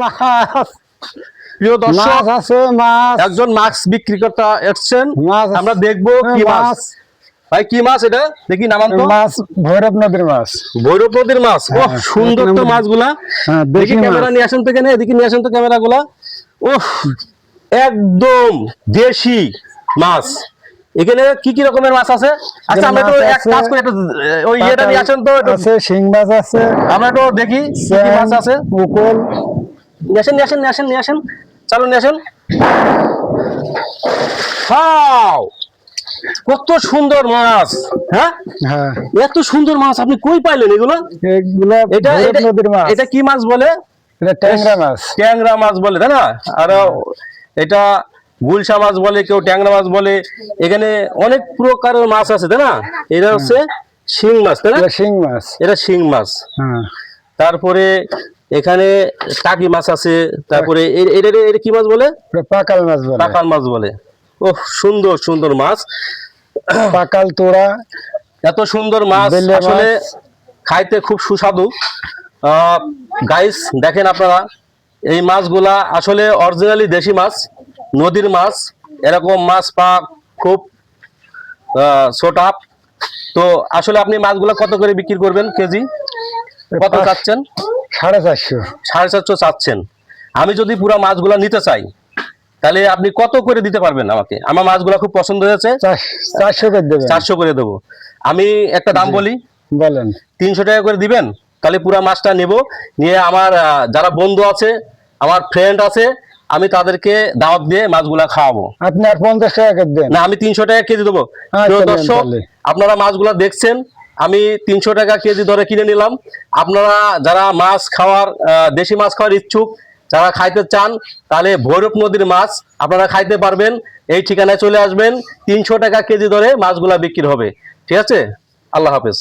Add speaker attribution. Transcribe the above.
Speaker 1: মাছ
Speaker 2: প্রিয় দর্শক
Speaker 1: মাছ আছে, মাছ
Speaker 2: একজন মাছ বিক্রেতা এসেছেন,
Speaker 1: মাছ আছে।
Speaker 2: আমরা দেখবো কি মাছ। ভাই কি মাছ এটা দেখি, নামান তো।
Speaker 1: মাছ ভৈরব নদীর মাছ।
Speaker 2: ভৈরব নদীর মাছ। ও
Speaker 1: হ্যাঁ,
Speaker 2: সুন্দর তো মাছগুলা।
Speaker 1: হ্যাঁ,
Speaker 2: দেখি
Speaker 1: দেশি
Speaker 2: ক্যামেরা
Speaker 1: মাছ।
Speaker 2: নিয়ে আসেন তো, এখানে এদিকে নিয়ে আসেন তো ক্যামেরা গুলা। ও একদম দেশি মাছ। এখানে কি কি রকমের মাছ আছে? আচ্ছা আমরা তো
Speaker 1: মাছ
Speaker 2: এক
Speaker 1: আছে,
Speaker 2: কাজ করি, একটু ওই ইয়েটা নিয়ে আসেন তো একটু।
Speaker 1: আছে শিং মাছ আছে,
Speaker 2: আমরা একটু দেখি কি কি মাছ আছে।
Speaker 1: উকুল।
Speaker 2: নিয়ে আসেন নিয়ে আসেন নিয়ে আসেন নিয়ে আসেন, চালু নিয়ে আসেন। ওয়াও, কত সুন্দর মাছ। হ্যাঁ,
Speaker 1: হ্যাঁ,
Speaker 2: এত সুন্দর মাছ আপনি কই পাইলেন এগুলো?
Speaker 1: এগুলা
Speaker 2: এটা
Speaker 1: ভৈরব নদীর মাছ।
Speaker 2: এটা কি মাছ বলে?
Speaker 1: এটা ট্যাংরা মাছ।
Speaker 2: ট্যাংরা মাছ বলে, তাই না? আর এটা গুলশা মাছ বলে, কেউ ট্যাংরা মাছ বলে। এখানে অনেক প্রকারের মাছ আছে, তাই না? এটা হচ্ছে শিং মাছ, তাই না?
Speaker 1: এটা শিং মাছ।
Speaker 2: এটা শিং মাছ।
Speaker 1: হ্যাঁ,
Speaker 2: তারপরে এখানে টাকি মাছ আছে। তারপরে এটা এটা কি মাছ বলে?
Speaker 1: এটা পাকাল মাছ বলে।
Speaker 2: পাকাল মাছ বলে। ও সুন্দর সুন্দর মাছ।
Speaker 1: পাকাল তোড়া।
Speaker 2: এত সুন্দর মাছ
Speaker 1: বেলে মাছ।
Speaker 2: আসলে খাইতে খুব সুস্বাদু। গাইস দেখেন আপনারা, এই মাছগুলা আসলে অরিজিনালি দেশি মাছ, নদীর মাছ। এরকম মাছ পাওয়া খুব ছোটাপ। তো আসলে আপনি মাছগুলা কত করে বিক্রি করবেন কেজি? কত চাচ্ছেন?
Speaker 1: 450।
Speaker 2: 450 চাচ্ছেন। আমি যদি পুরো মাছগুলা নিতে চাই তাহলে আপনি কত করে দিতে পারবেন আমাকে? আমার মাছগুলা খুব পছন্দ হয়েছে।
Speaker 1: 400 করে দেবেন।
Speaker 2: 400 করে দেবো। আমি একটা দাম বলি,
Speaker 1: বলেন।
Speaker 2: 300 টাকা করে দিবেন। তাহলে পুরো মাছটা নেব, নিয়ে আমার যারা বন্ধু আছে, আমার ফ্রেন্ড আছে, আমি তাদেরকে দাওয়াত দিয়ে মাছগুলা খাওয়াবো।
Speaker 1: আপনি আর 50 টাকা করে দেন।
Speaker 2: না, আমি 300 টাকা কেজি দেবো।
Speaker 1: আচ্ছা, নেন
Speaker 2: দর্শক
Speaker 1: তাহলে।
Speaker 2: আপনারা মাছগুলা দেখছেন, আমি 300 টাকা কেজি দরে কিনে নিলাম। আপনারা যারা মাছ খাওয়ার দেশি মাছ খাওয়ার ইচ্ছুক, যারা খাইতে চান, তাহলে ভৈরব নদীর মাছ আপনারা খাইতে পারবেন। এই ঠিকানায় চলে আসবেন, 300 টাকা কেজি দরে মাছগুলা বিক্রি হবে। ঠিক আছে, আল্লাহ হাফেজ।